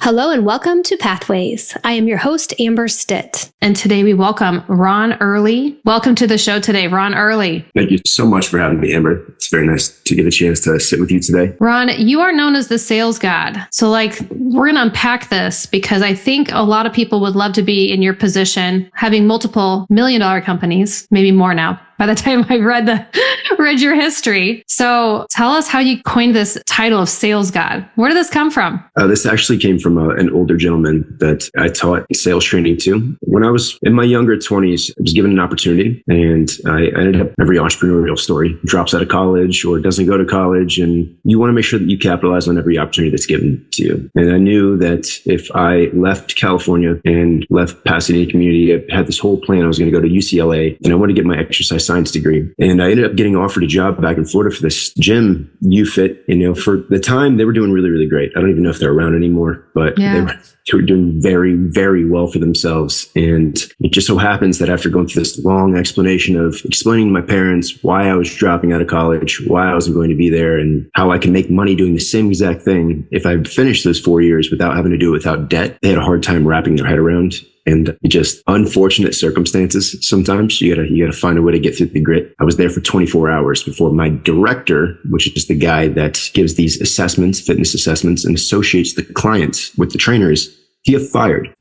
Hello and welcome to Pathways. I am your host, Amber Stitt. And today we welcome Ron Earley. Welcome to the show today, Ron Earley. Thank you so much for having me, Amber. It's very nice to get a chance to sit with you today. Ron, you are known as the sales god. So we're going to unpack this because I think a lot of people would love to be in your position, having multiple million-dollar companies, maybe more now, by the time I read your history. So tell us how you coined this title of sales god. Where did this come from? This actually came from an older gentleman that I taught sales training to. When I was in my younger 20s, I was given an opportunity, and I ended up every entrepreneurial story drops out of college or doesn't go to college, and you want to make sure that you capitalize on every opportunity that's given to you. And I knew that if I left California and left Pasadena community, I had this whole plan. I was going to go to UCLA, and I wanted to get my exercise science degree. And I ended up getting offered a job back in Florida for this gym, YouFit. For the time, they were doing really, really great. I don't even know if they're around anymore, but they were doing very, very well for themselves. And it just so happens that after going through this long explanation of explaining to my parents why I was dropping out of college, why I wasn't going to be there, and how I can make money doing the same exact thing if I finished those 4 years without having to do it without debt, they had a hard time wrapping their head around. And just unfortunate circumstances. Sometimes you gotta find a way to get through the grit. I was there for 24 hours before my director, which is just the guy that gives these assessments, fitness assessments, and associates the clients with the trainers, he got fired.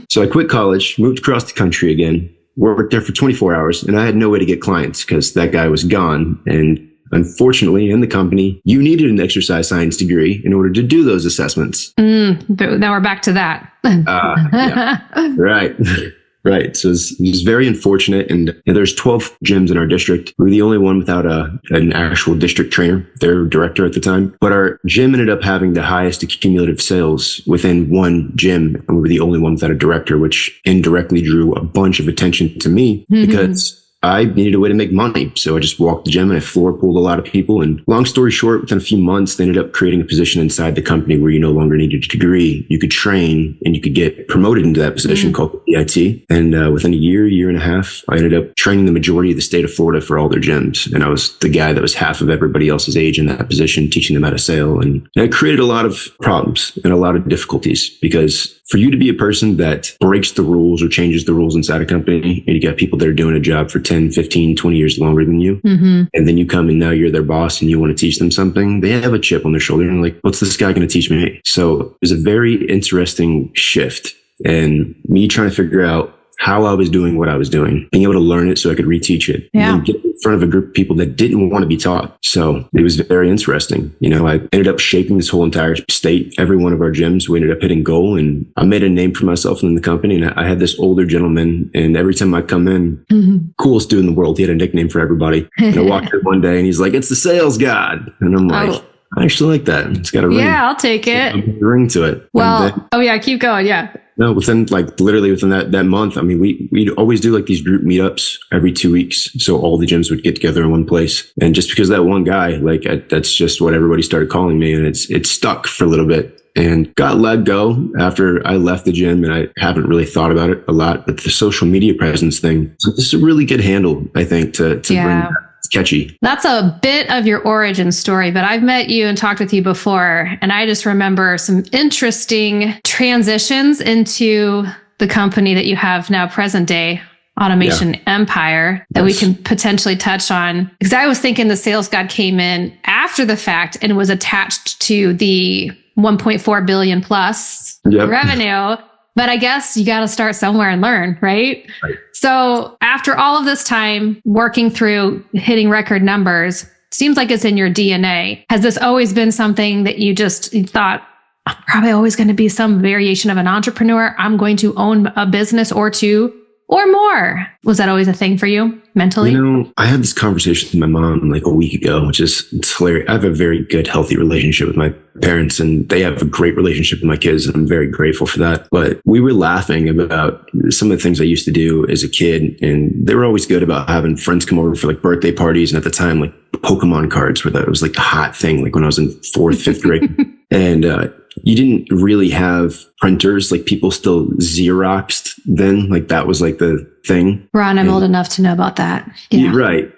So I quit college, moved across the country again, worked there for 24 hours, and I had no way to get clients because that guy was gone. And unfortunately, in the company, you needed an exercise science degree in order to do those assessments. Now we're back to that. Right. So it was very unfortunate. And there's 12 gyms in our district. We were the only one without an actual district trainer, their director at the time. But our gym ended up having the highest cumulative sales within one gym. And we were the only one without a director, which indirectly drew a bunch of attention to me because I needed a way to make money. So I just walked the gym and I floor pooled a lot of people. And long story short, within a few months, they ended up creating a position inside the company where you no longer needed a degree. You could train and you could get promoted into that position called EIT. And within a year and a half, I ended up training the majority of the state of Florida for all their gyms. And I was the guy that was half of everybody else's age in that position, teaching them how to sell. And it created a lot of problems and a lot of difficulties because for you to be a person that breaks the rules or changes the rules inside a company, and you got people that are doing a job for 10, 15, 20 years longer than you, and then you come and now you're their boss and you want to teach them something, they have a chip on their shoulder and like, what's this guy going to teach me? So it was a very interesting shift, and me trying to figure out how I was doing what I was doing, being able to learn it so I could reteach it, and get in front of a group of people that didn't want to be taught. So it was very interesting. I ended up shaping this whole entire state. Every one of our gyms, we ended up hitting goal, and I made a name for myself in the company. And I had this older gentleman, and every time I come in, coolest dude in the world, he had a nickname for everybody. And I walked in one day and he's like, "It's the sales god." And I'm like, I actually like that. It's got a ring. Yeah, I'll take it. A ring to it. Well, keep going. Yeah. No, within that month, I mean, we'd always do these group meetups every 2 weeks. So all the gyms would get together in one place. And just because that one guy, that's just what everybody started calling me. And it stuck for a little bit and got let go after I left the gym. And I haven't really thought about it a lot, but the social media presence thing, so this is a really good handle, I think, to bring that. It's catchy. That's a bit of your origin story, but I've met you and talked with you before. And I just remember some interesting transitions into the company that you have now, present day automation empire, that we can potentially touch on. Because I was thinking the sales god came in after the fact and was attached to the 1.4 billion plus revenue. But I guess you got to start somewhere and learn, right? So after all of this time working through hitting record numbers, seems like it's in your DNA. Has this always been something that you thought, I'm probably always going to be some variation of an entrepreneur. I'm going to own a business or two or more. Was that always a thing for you mentally? I had this conversation with my mom a week ago, it's hilarious. I have a very good, healthy relationship with my parents, and they have a great relationship with my kids, and I'm very grateful for that. But we were laughing about some of the things I used to do as a kid, and they were always good about having friends come over for birthday parties. And at the time, Pokémon cards were it was the hot thing, when I was in 4th, 5th grade. And you didn't really have printers. Like people still Xeroxed then. Like that was like the thing. Ron, I'm old enough to know about that. Yeah. Right.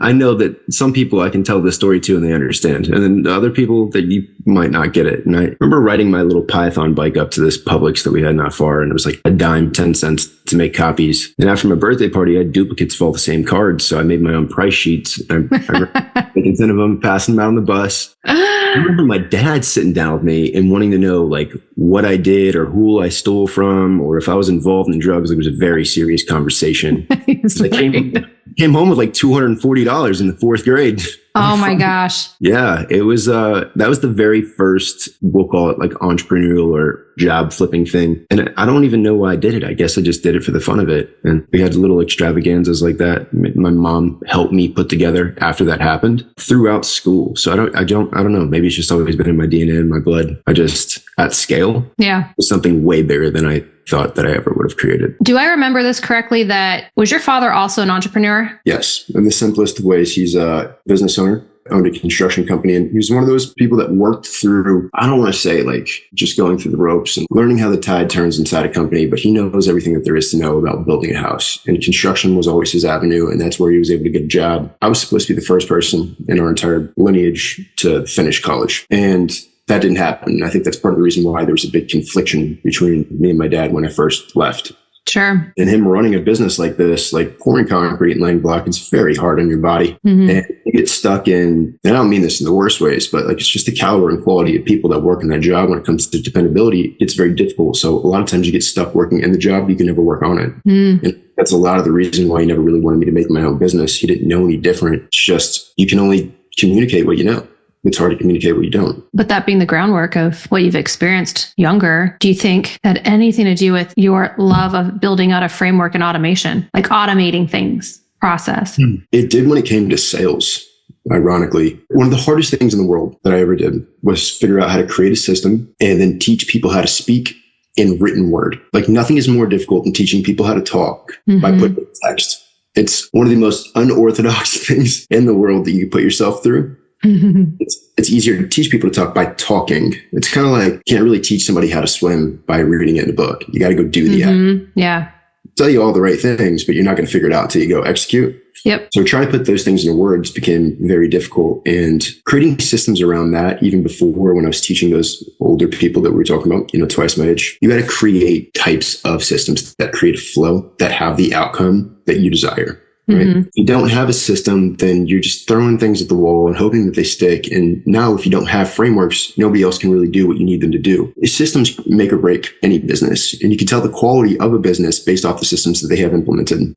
I know that some people I can tell the story to and they understand. And then other people that you might not get it. And I remember riding my little Python bike up to this Publix that we had not far. And it was like a dime, 10 cents to make copies. And after my birthday party, I had duplicates of all the same cards. So I made my own price sheets. I remember making 10 of them, passing them out on the bus. I remember my dad sitting down with me and wanting to know like what I did or who I stole from, or if I was involved in drugs. It was a very serious conversation. I came home with like $240 in the fourth grade. Oh my gosh. Yeah, it was, that was the very first, we'll call it like entrepreneurial or job flipping thing. And I don't even know why I did it. I guess I just did it for the fun of it. And we had little extravaganzas like that. My mom helped me put together after that happened throughout school. So I don't know. Maybe it's just always been in my DNA and my blood. I just, at scale, was something way bigger than I thought that I ever would have created. Do I remember this correctly? That was your father also an entrepreneur? Yes. In the simplest of ways, he's a business owner, owned a construction company. And he was one of those people that worked through, I don't want to say like just going through the ropes and learning how the tide turns inside a company, but he knows everything that there is to know about building a house. And construction was always his avenue. And that's where he was able to get a job. I was supposed to be the first person in our entire lineage to finish college. And that didn't happen. I think that's part of the reason why there was a big confliction between me and my dad when I first left. Sure. And him running a business like this, like pouring concrete and laying block, it's very hard on your body. Mm-hmm. And you get stuck in, and I don't mean this in the worst ways, but like it's just the caliber and quality of people that work in that job when it comes to dependability, it's very difficult. So a lot of times you get stuck working in the job, you can never work on it. Mm. And that's a lot of the reason why he never really wanted me to make my own business. He didn't know any different. It's just, you can only communicate what you know. It's hard to communicate what you don't. But that being the groundwork of what you've experienced younger, do you think that had anything to do with your love of building out a framework and automation, like automating things, process? It did when it came to sales. Ironically, one of the hardest things in the world that I ever did was figure out how to create a system and then teach people how to speak in written word. Like nothing is more difficult than teaching people how to talk by putting text. It's one of the most unorthodox things in the world that you can put yourself through. It's easier to teach people to talk by talking. It's kind of like you can't really teach somebody how to swim by reading it in a book. You got to go do the act. Yeah. Tell you all the right things, but you're not going to figure it out until you go execute. Yep. So trying to put those things into words became very difficult, and creating systems around that, even before when I was teaching those older people that we were talking about, twice my age, you got to create types of systems that create a flow that have the outcome that you desire. Right? If you don't have a system, then you're just throwing things at the wall and hoping that they stick. And now if you don't have frameworks, nobody else can really do what you need them to do. Systems make or break any business. And you can tell the quality of a business based off the systems that they have implemented.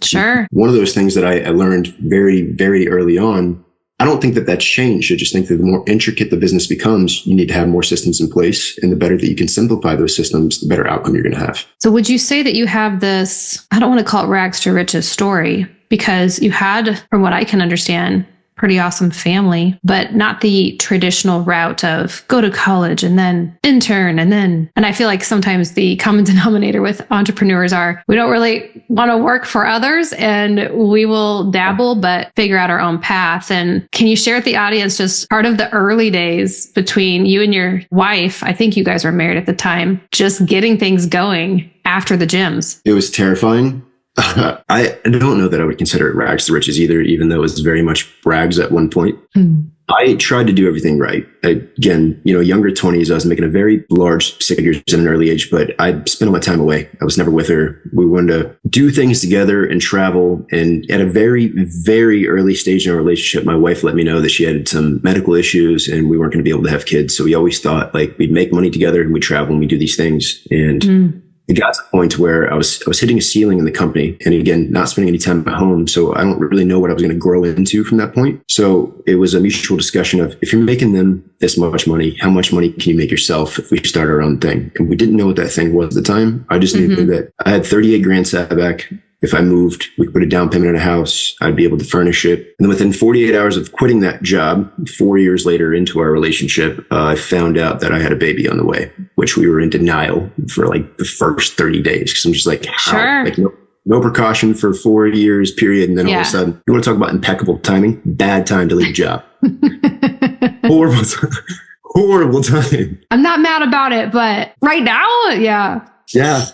Sure. One of those things that I learned very, very early on, I don't think that that's changed. I just think that the more intricate the business becomes, you need to have more systems in place. And the better that you can simplify those systems, the better outcome you're going to have. So would you say that you have this, I don't want to call it rags to riches story, because you had, from what I can understand, pretty awesome family, but not the traditional route of go to college and then intern and I feel like sometimes the common denominator with entrepreneurs are we don't really want to work for others and we will dabble but figure out our own path. And can you share with the audience just part of the early days between you and your wife? I think you guys were married at the time, just getting things going after the gyms. It was terrifying. I don't know that I would consider it rags to riches either, even though it was very much rags at one point. I tried to do everything right. Again, younger 20s, I was making a very large figures at an early age, but I spent all my time away. I was never with her. We wanted to do things together and travel. And at a very, very early stage in our relationship, my wife let me know that she had some medical issues and we weren't going to be able to have kids. So we always thought like we'd make money together and we'd travel and we'd do these things. And it got to the point where I was hitting a ceiling in the company, and again, not spending any time at home. So I don't really know what I was going to grow into from that point. So it was a mutual discussion of if you're making them this much money, how much money can you make yourself if we start our own thing? And we didn't know what that thing was at the time. I just knew that I had 38 grand sat back. If I moved, we could put a down payment on a house. I'd be able to furnish it. And then within 48 hours of quitting that job, 4 years later into our relationship, I found out that I had a baby on the way, which we were in denial for like the first 30 days. Cause I'm just like, how? Sure. Like, no precaution for 4 years period. And then all of a sudden, you want to talk about impeccable timing? Bad time to leave a job. horrible time. I'm not mad about it, but right now, yeah. Yeah.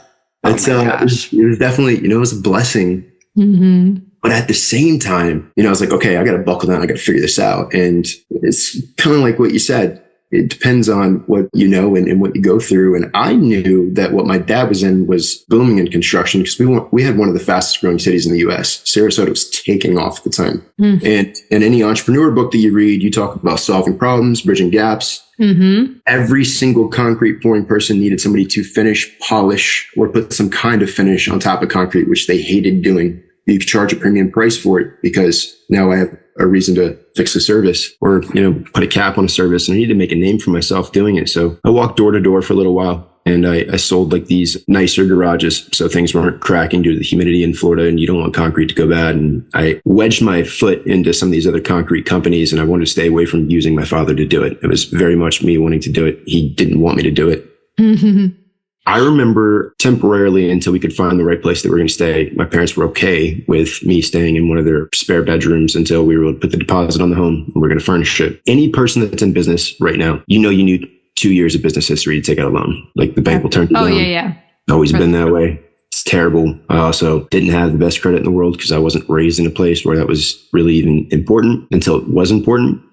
It's, it was definitely, it was a blessing. Mm-hmm. But at the same time, I was like, okay, I got to buckle down. I got to figure this out. And it's kind of like what you said. It depends on what you know and what you go through. And I knew that what my dad was in was booming in construction because we had one of the fastest growing cities in the US. Sarasota was taking off at the time. And in any entrepreneur book that you read, you talk about solving problems, bridging gaps. Every single concrete pouring person needed somebody to finish, polish, or put some kind of finish on top of concrete, which they hated doing. You could charge a premium price for it because now I have a reason to fix a service or, put a cap on a service. And I need to make a name for myself doing it. So I walked door to door for a little while and I sold like these nicer garages. So things weren't cracking due to the humidity in Florida and you don't want concrete to go bad. And I wedged my foot into some of these other concrete companies and I wanted to stay away from using my father to do it. It was very much me wanting to do it. He didn't want me to do it. I remember temporarily until we could find the right place that we were going to stay. My parents were okay with me staying in one of their spare bedrooms until we were able to put the deposit on the home and we're going to furnish it. Any person that's in business right now, you need 2 years of business history to take out a loan. Like the bank will turn you down. Yeah. Always been that way. It's terrible. I also didn't have the best credit in the world because I wasn't raised in a place where that was really even important until it was important.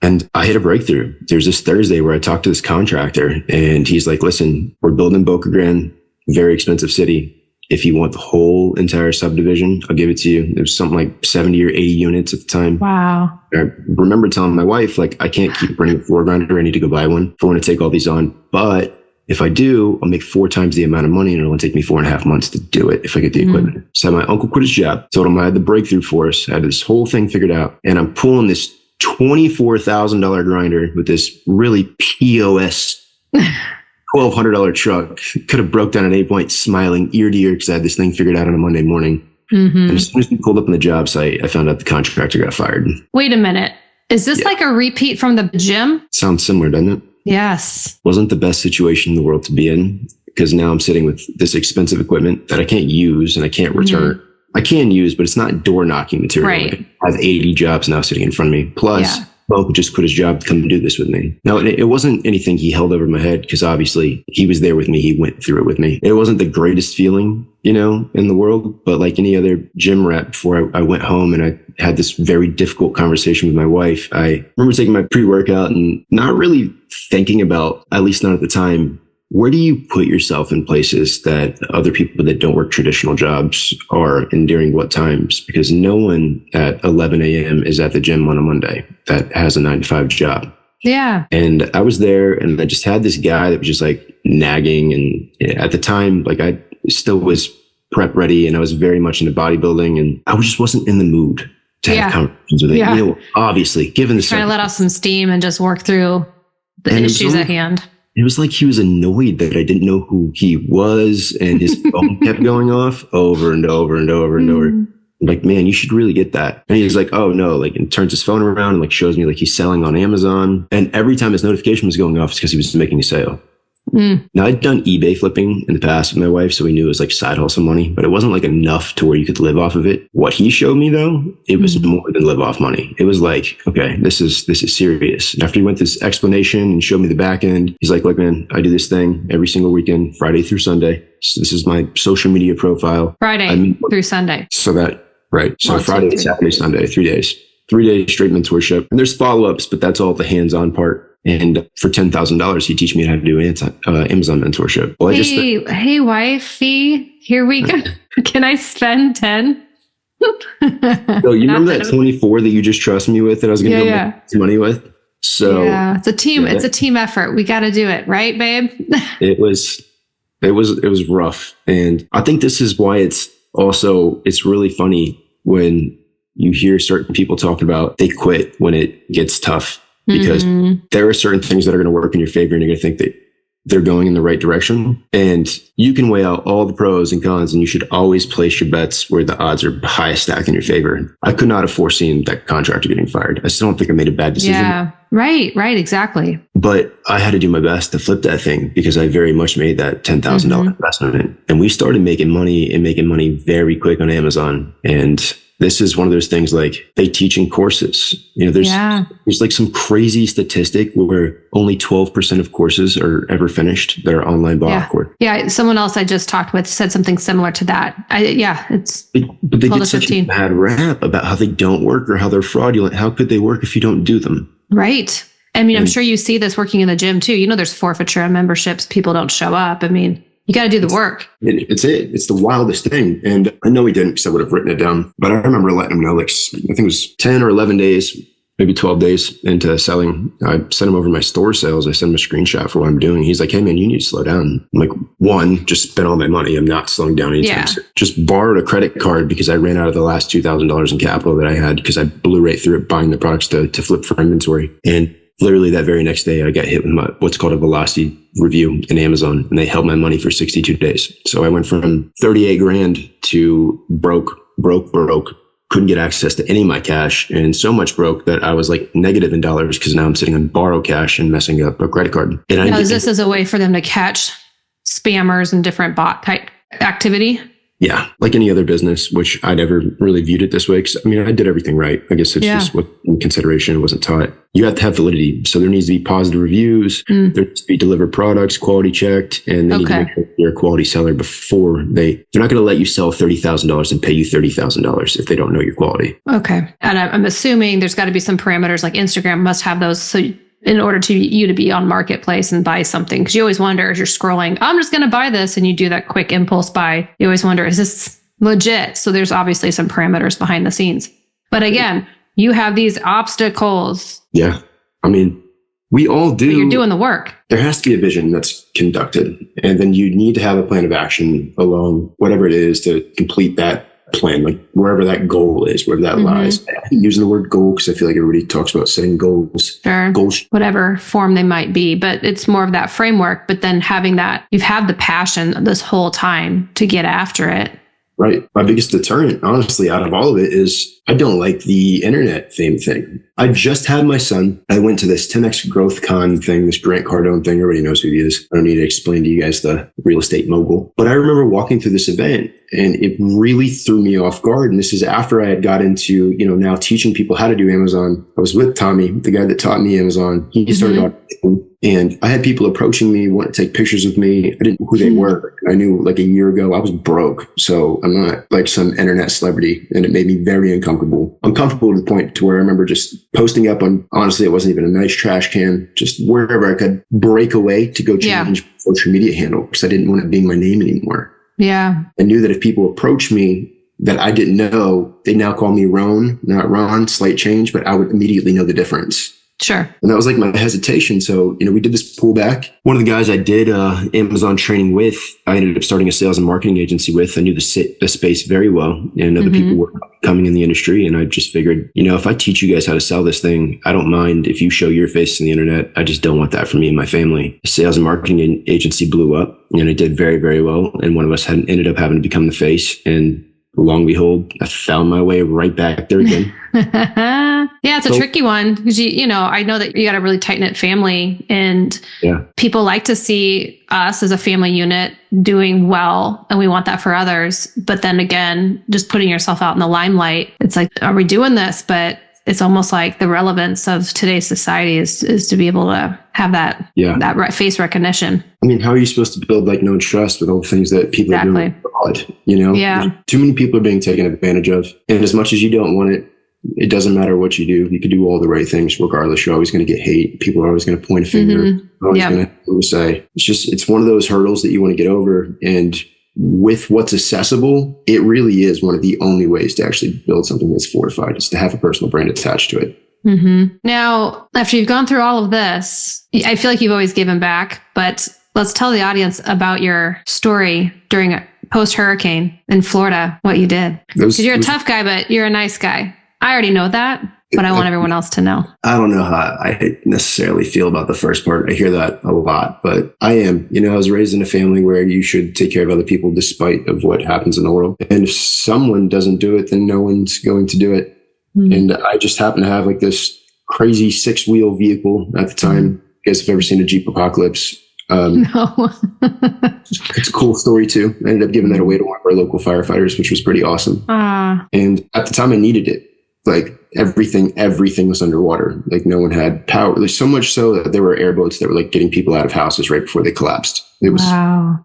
And I hit a breakthrough. There's this Thursday where I talked to this contractor and he's like, listen, we're building Boca Grande, very expensive city. If you want the whole entire subdivision, I'll give it to you. It was something like 70 or 80 units at the time. Wow. I remember telling my wife, like, I can't keep running a floor grinder. I need to go buy one if I want to take all these on. But if I do, I'll make 4 times the amount of money and it'll only take me 4.5 months to do it if I get the equipment. So my uncle quit his job, told him I had the breakthrough for us. I had this whole thing figured out and I'm pulling this $24,000 grinder with this really POS $1,200 truck. Could have broke down at 8 point smiling ear to ear because I had this thing figured out on a Monday morning. And as soon as we pulled up on the job site, I found out the contractor got fired. Wait a minute. Is this like a repeat from the gym? Sounds similar, doesn't it? Yes. Wasn't the best situation in the world to be in because now I'm sitting with this expensive equipment that I can't use and I can't return. I can use, but it's not door knocking material. Right. Like I have 80 jobs now sitting in front of me. Plus, Bo just quit his job to come and do this with me. Now, it wasn't anything he held over my head because obviously he was there with me. He went through it with me. It wasn't the greatest feeling, in the world, but like any other gym rep, before I went home and I had this very difficult conversation with my wife, I remember taking my pre-workout and not really thinking about, at least not at the time, where do you put yourself in places that other people that don't work traditional jobs are and during what times? Because no one at 11 a.m. is at the gym on a Monday that has a 9-to-5 job. Yeah. And I was there and I just had this guy that was just like nagging. And at the time, like I still was prep ready and I was very much into bodybuilding and I just wasn't in the mood to have conversations with it. Obviously, given the trying to let off some steam and just work through the issues at hand. It was like he was annoyed that I didn't know who he was and his phone kept going off over and over and over and over. I'm like, man, you should really get that. And he's like, oh no, like, and turns his phone around and like shows me like he's selling on Amazon. And every time his notification was going off, it's because he was making a sale. Now I'd done eBay flipping in the past with my wife, so we knew it was like side hustle money, but it wasn't like enough to where you could live off of it. What he showed me though, it was more than live off money. It was like, okay, this is serious. And after he went this explanation and showed me the back end, he's like, look, man, I do this thing every single weekend, Friday through Sunday. So this is my social media profile. Friday through Sunday. So that, right. So Friday, Saturday, Sunday, 3 days. 3 days straight mentorship. And there's follow-ups, but that's all the hands-on part. And for $10,000, he'd teach me how to do Amazon mentorship. Well, hey, wifey, here we go. Can I spend 10? So you remember that 24 that you just trusted me with that I was going to make money with? So it's a team. It's a team effort. We got to do it, right, babe? It was rough, and I think this is why it's really funny when you hear certain people talking about they quit when it gets tough. Because there are certain things that are going to work in your favor and you're going to think that they're going in the right direction. And you can weigh out all the pros and cons and you should always place your bets where the odds are highest stacked in your favor. I could not have foreseen that contractor getting fired. I still don't think I made a bad decision. Yeah, right, exactly. But I had to do my best to flip that thing because I very much made that $10,000 investment in it. And we started making money very quick on Amazon. And this is one of those things like they teach in courses. There's like some crazy statistic where only 12% of courses are ever finished. They're online bought course. Yeah. Someone else I just talked with said something similar to that. But they get such a bad rap about how they don't work or how they're fraudulent. How could they work if you don't do them? Right. I mean, I'm sure you see this working in the gym too. There's forfeiture on memberships. People don't show up. I mean, you got to do the work. It's the wildest thing. And I know he didn't because I would have written it down. But I remember letting him know, like, I think it was 10 or 11 days, maybe 12 days into selling. I sent him over my store sales. I sent him a screenshot for what I'm doing. He's like, hey, man, you need to slow down. I'm like, one, just spent all my money. I'm not slowing down anytime soon. Just borrowed a credit card because I ran out of the last $2,000 in capital that I had because I blew right through it buying the products to flip for inventory. And literally that very next day, I got hit with what's called a velocity review in Amazon, and they held my money for 62 days. So I went from 38 grand to broke, couldn't get access to any of my cash, and so much broke that I was like negative in dollars because now I'm sitting on borrow cash and messing up a credit card. And now, is this as a way for them to catch spammers and different bot type activity? Yeah, like any other business, which I never really viewed it this way. Because I mean, I did everything right. I guess it's just what in consideration wasn't taught. You have to have validity. So there needs to be positive reviews. There needs to be delivered products, quality checked, and they need to make sure you're a quality seller before they're not going to let you sell $30,000 and pay you $30,000 if they don't know your quality. Okay. And I'm assuming there's got to be some parameters like Instagram must have those. So in order to you to be on marketplace and buy something, because you always wonder as you're scrolling, I'm just going to buy this, and you do that quick impulse buy. You always wonder, is this legit? So there's obviously some parameters behind the scenes. But again, you have these obstacles. Yeah. I mean, we all do. But you're doing the work. There has to be a vision that's conducted. And then you need to have a plan of action along whatever it is to complete that plan, like wherever that goal is, wherever that lies. I hate using the word goal because I feel like everybody talks about setting goals. Sure. Goals, whatever form they might be, but it's more of that framework. But then having that, you've had the passion this whole time to get after it. Right. My biggest deterrent, honestly, out of all of it is I don't like the internet fame thing. I just had my son. I went to this 10X Growth Con thing, this Grant Cardone thing. Everybody knows who he is. I don't need to explain to you guys the real estate mogul. But I remember walking through this event and it really threw me off guard. And this is after I had got into, now teaching people how to do Amazon. I was with Tommy, the guy that taught me Amazon. He started auditioning. And I had people approaching me, wanting to take pictures with me. I didn't know who they were. I knew like a year ago I was broke. So I'm not like some internet celebrity. And it made me very uncomfortable. Uncomfortable to the point to where I remember just posting up on, honestly, it wasn't even a nice trash can, just wherever I could break away to go change my social media handle because I didn't want it being my name anymore. Yeah. I knew that if people approached me that I didn't know, they'd now call me Ron, not Ron, slight change, but I would immediately know the difference. Sure. And that was like my hesitation. So, we did this pullback. One of the guys I did Amazon training with, I ended up starting a sales and marketing agency with. I knew the space very well, and other people were coming in the industry. And I just figured, if I teach you guys how to sell this thing, I don't mind if you show your face on the internet. I just don't want that for me and my family. The sales and marketing agency blew up, and it did very, very well. And one of us ended up having to become the face. And long and behold, I found my way right back there again. Yeah, it's a tricky one because I know that you got a really tight knit family, and people like to see us as a family unit doing well, and we want that for others. But then again, just putting yourself out in the limelight, it's like, are we doing this? But it's almost like the relevance of today's society is to be able to have that face recognition. I mean, how are you supposed to build like no trust with all the things that people are doing abroad? Yeah, too many people are being taken advantage of, and as much as you don't want it, it doesn't matter what you do. You can do all the right things regardless. You're always going to get hate. People are always going to point a finger. They're always going to say, it's one of those hurdles that you want to get over. And with what's accessible, it really is one of the only ways to actually build something that's fortified, is to have a personal brand attached to it. Now, after you've gone through all of this, I feel like you've always given back, but let's tell the audience about your story during a post-hurricane in Florida, what you did. Because you're a tough guy, but you're a nice guy. I already know that, but I want everyone else to know. I don't know how I necessarily feel about the first part. I hear that a lot, but I am. I was raised in a family where you should take care of other people despite of what happens in the world. And if someone doesn't do it, then no one's going to do it. And I just happen to have like this crazy 6-wheel vehicle at the time. You guys have ever seen a Jeep Apocalypse? No. It's a cool story too. I ended up giving that away to one of our local firefighters, which was pretty awesome. And at the time I needed it. Like everything was underwater. Like no one had power. There's so much so that there were airboats that were like getting people out of houses right before they collapsed. It was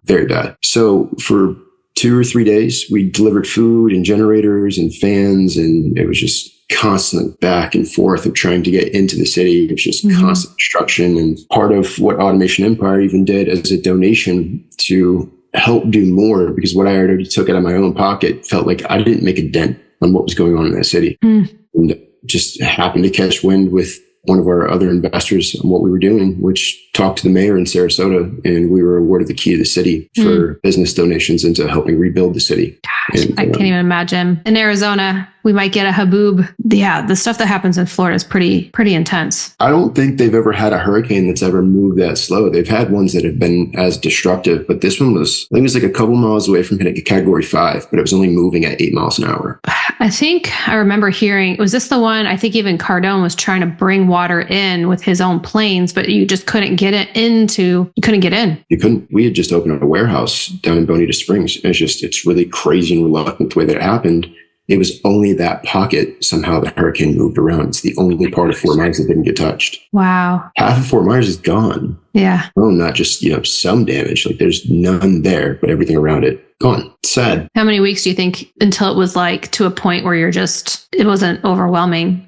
very bad. So for 2 or 3 days, we delivered food and generators and fans, and it was just constant back and forth of trying to get into the city. It was just constant construction. And part of what Automation Empire even did as a donation to help do more, because what I already took out of my own pocket felt like I didn't make a dent on what was going on in that city. And just happened to catch wind with one of our other investors on what we were doing, which talked to the mayor in Sarasota, and we were awarded the key to the city for business donations into helping rebuild the city. Gosh, I can't even imagine. In Arizona, we might get a haboob. Yeah, the stuff that happens in Florida is pretty intense. I don't think they've ever had a hurricane that's ever moved that slow. They've had ones that have been as destructive, but this one was, I think it was like a couple miles away from hitting a category 5, but it was only moving at 8 miles an hour. I think I remember hearing, was this the one, I think even Cardone was trying to bring water in with his own planes, but you just couldn't get it you couldn't get in. You couldn't. We had just opened a warehouse down in Bonita Springs. It's really crazy and reluctant the way that it happened. It was only that pocket. Somehow the hurricane moved around. It's the only part of Fort Myers that didn't get touched. Wow. Half of Fort Myers is gone. Yeah. Oh, not just, some damage. Like there's none there, but everything around it gone. It's sad. How many weeks do you think until it was like to a point where it wasn't overwhelming?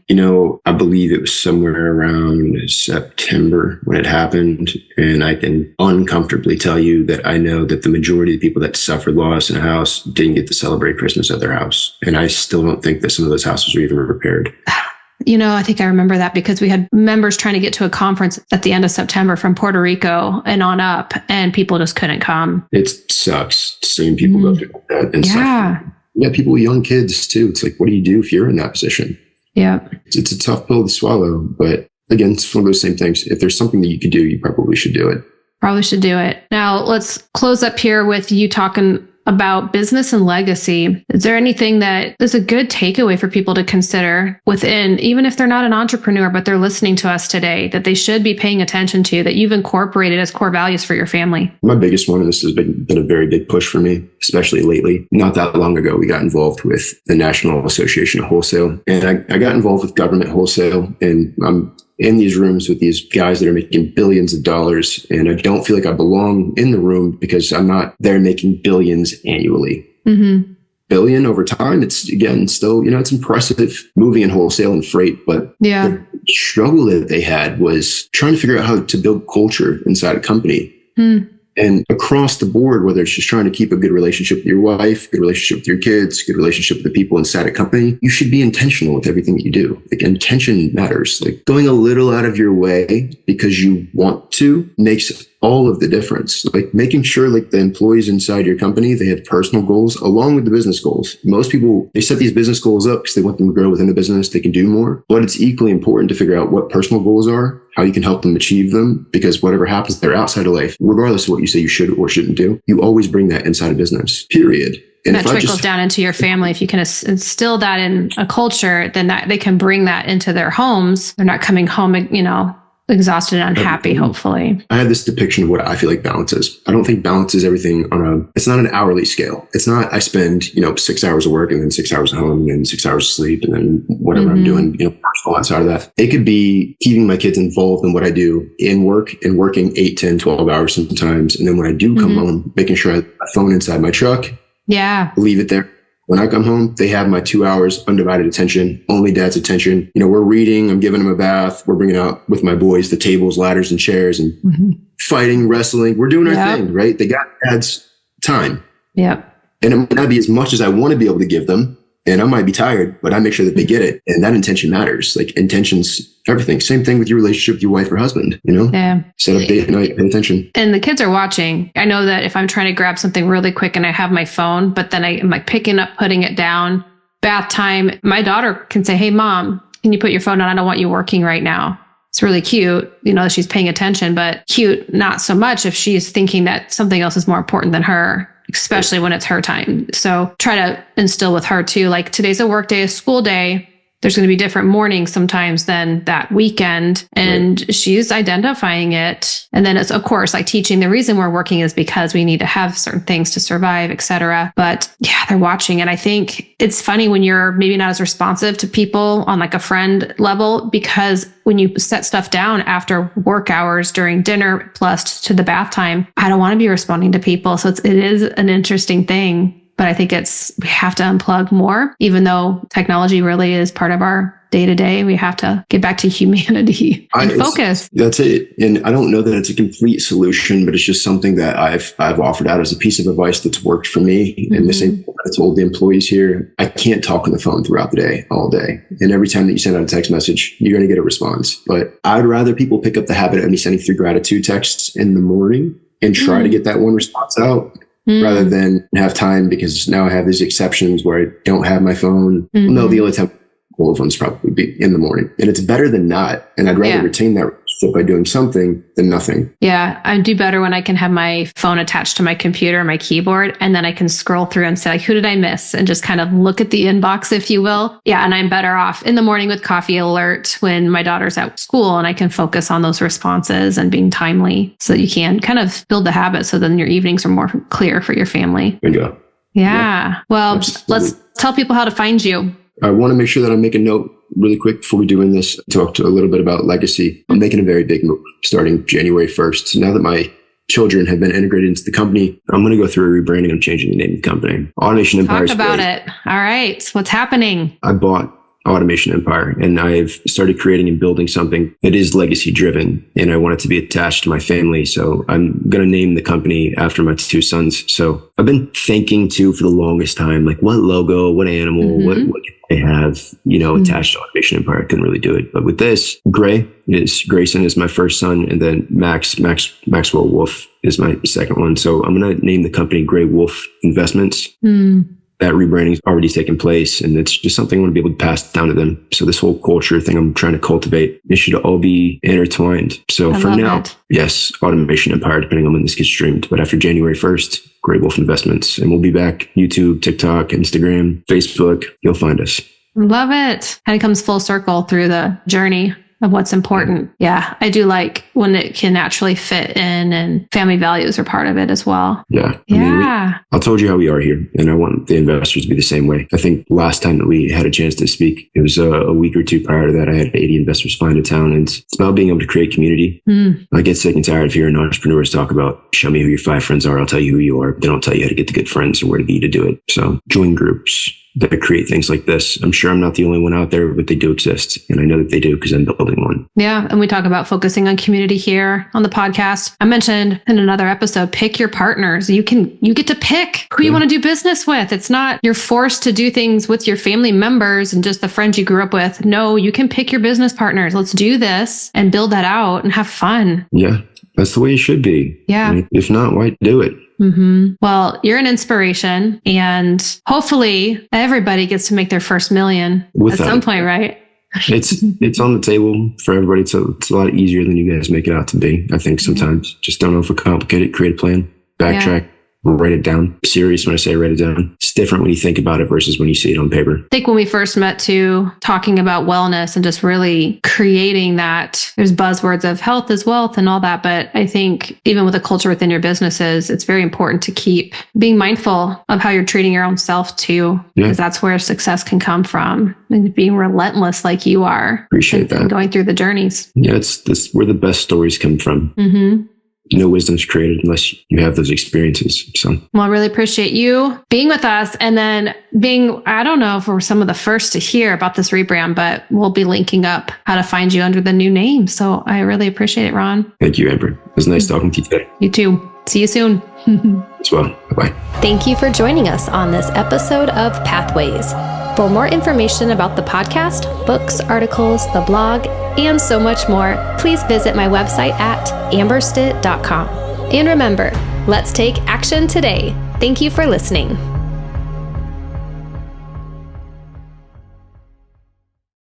I believe it was somewhere around September when it happened. And I can uncomfortably tell you that I know that the majority of the people that suffered loss in a house didn't get to celebrate Christmas at their house. And I still don't think that some of those houses were even repaired. I think I remember that because we had members trying to get to a conference at the end of September from Puerto Rico and on up, and people just couldn't come. It sucks seeing people go through that and suffer. Yeah, people with young kids too. It's like, what do you do if you're in that position? Yeah. It's a tough pill to swallow, but again, it's one of those same things. If there's something that you could do, you probably should do it. Probably should do it. Now let's close up here with you talking about business and legacy. Is there anything that is a good takeaway for people to consider within, even if they're not an entrepreneur, but they're listening to us today, that they should be paying attention to, that you've incorporated as core values for your family? My biggest one, and this has been a very big push for me, especially lately. Not that long ago, we got involved with the National Association of Wholesale, and I got involved with government wholesale, and I'm in these rooms with these guys that are making billions of dollars. And I don't feel like I belong in the room because I'm not there making billions annually. Billion over time. It's again, still, it's impressive moving in wholesale and freight, but the struggle that they had was trying to figure out how to build culture inside a company. And across the board, whether it's just trying to keep a good relationship with your wife, good relationship with your kids, good relationship with the people inside a company, you should be intentional with everything that you do. Like intention matters. Like going a little out of your way because you want to makes all of the difference. Like making sure like the employees inside your company, they have personal goals along with the business goals. Most people, they set these business goals up because they want them to grow within the business. They can do more, but it's equally important to figure out what personal goals are, how you can help them achieve them, because whatever happens there outside of life, regardless of what you say you should or shouldn't do, you always bring that inside a business, period. And that trickles down into your family. If you can instill that in a culture, then that they can bring that into their homes. They're not coming home, exhausted and unhappy, hopefully. I have this depiction of what I feel like balance is. I don't think balance is everything it's not an hourly scale. It's not, I spend, 6 hours of work and then 6 hours at home and then 6 hours of sleep and then whatever I'm doing, personal outside of that. It could be keeping my kids involved in what I do in work and working 8, 10, 12 hours sometimes. And then when I do come home, making sure I have my phone inside my truck. Yeah. Leave it there. When I come home, they have my 2 hours undivided attention, only dad's attention. We're reading, I'm giving them a bath. We're bringing out with my boys the tables, ladders, and chairs and fighting, wrestling. We're doing our thing, right? They got dad's time. Yep. And it might not be as much as I want to be able to give them. And I might be tired, but I make sure that they get it. And that intention matters. Like intentions, everything. Same thing with your relationship with your wife or husband, Yeah. Set up date night, pay attention. And the kids are watching. I know that if I'm trying to grab something really quick and I have my phone, but then I'm like picking up, putting it down, bath time, my daughter can say, "Hey, Mom, can you put your phone on? I don't want you working right now." It's really cute, she's paying attention, but cute, not so much if she's thinking that something else is more important than her, especially when it's her time. So try to instill with her too, like today's a work day, a school day. there's going to be different mornings sometimes than that weekend. And she's identifying it. And then it's, of course, like teaching the reason we're working is because we need to have certain things to survive, et cetera. But yeah, they're watching. And I think it's funny when you're maybe not as responsive to people on like a friend level, because when you set stuff down after work hours during dinner plus to the bath time, I don't want to be responding to people. So it is an interesting thing. But I think we have to unplug more, even though technology really is part of our day-to-day. We have to get back to humanity and focus. That's it. And I don't know that it's a complete solution, but it's just something that I've offered out as a piece of advice that's worked for me. Mm-hmm. And the same I told the employees here, I can't talk on the phone throughout the day, all day. And every time that you send out a text message, you're going to get a response. But I'd rather people pick up the habit of me sending 3 gratitude texts in the morning and try to get that one response out. Rather than have time, because now I have these exceptions where I don't have my phone. Mm-hmm. No, the only time all of them's probably be in the morning, and it's better than not. And I'd rather retain that relationship by doing something than nothing. Yeah, I do better when I can have my phone attached to my computer, my keyboard, and then I can scroll through and say, like, who did I miss? And just kind of look at the inbox, if you will. Yeah, and I'm better off in the morning with coffee alert when my daughter's at school, and I can focus on those responses and being timely, so that you can kind of build the habit, so then your evenings are more clear for your family. There you go. Yeah. Well, let's tell people how to find you. I want to make sure that I make a note really quick before we doing this, talk to a little bit about legacy. I'm making a very big move starting January 1st. So now that my children have been integrated into the company, I'm going to go through a rebranding. I'm changing the name of the company. Automation Empire. Talk about it. All right. What's happening? I bought Automation Empire, and I've started creating and building something that is legacy driven, and I want it to be attached to my family. So I'm going to name the company after my 2 sons. So I've been thinking too for the longest time, like what logo, what animal, what can I have, attached to Automation Empire. I couldn't really do it. But with this, Grayson is my first son, and then Maxwell Wolf is my second one. So I'm going to name the company Greywolfe Investments. That rebranding has already taken place, and it's just something I want to be able to pass down to them. So this whole culture thing I'm trying to cultivate, it should all be intertwined. So for now, yes, Automation Empire, depending on when this gets streamed. But after January 1st, Greywolfe Investments. And we'll be back YouTube, TikTok, Instagram, Facebook. You'll find us. Love it. And it comes full circle through the journey of what's important. Yeah, I do like when it can naturally fit in, and family values are part of it as well. Yeah. I told you how we are here, and I want the investors to be the same way. I think last time that we had a chance to speak, it was a week or 2 prior to that, I had 80 investors fly into town, and it's about being able to create community. I get sick and tired of hearing entrepreneurs talk about, show me who your 5 friends are, I'll tell you who you are. They don't tell you how to get the good friends or where to be to do it. So join groups that create things like this. I'm sure I'm not the only one out there, but they do exist. And I know that they do because I'm building one. Yeah. And we talk about focusing on community here on the podcast. I mentioned in another episode, pick your partners. You get to pick who you want to do business with. It's not you're forced to do things with your family members and just the friends you grew up with. No, you can pick your business partners. Let's do this and build that out and have fun. Yeah. That's the way it should be. Yeah. I mean, if not, why do it? Well, you're an inspiration, and hopefully everybody gets to make their first million at some point, right? It's on the table for everybody. So it's a lot easier than you guys make it out to be. I think sometimes just don't overcomplicate it, create a plan, backtrack, write it down. Serious when I say write it down. It's different when you think about it versus when you see it on paper. I think when we first met too, talking about wellness and just really creating that, there's buzzwords of health is wealth and all that. But I think even with the culture within your businesses, it's very important to keep being mindful of how you're treating your own self too, because that's where success can come from. And being relentless like you are. Appreciate that. And going through the journeys. Yeah, it's where the best stories come from. No wisdom's created unless you have those experiences. So, well, I really appreciate you being with us, and then being, I don't know if we're some of the first to hear about this rebrand, but we'll be linking up how to find you under the new name. So I really appreciate it, Ron. Thank you, Amber. It was nice talking to you today. You too. See you soon. As well. Bye-bye. Thank you for joining us on this episode of Pathways. For more information about the podcast, books, articles, the blog, and so much more, please visit my website at amberstitt.com. And remember, let's take action today. Thank you for listening.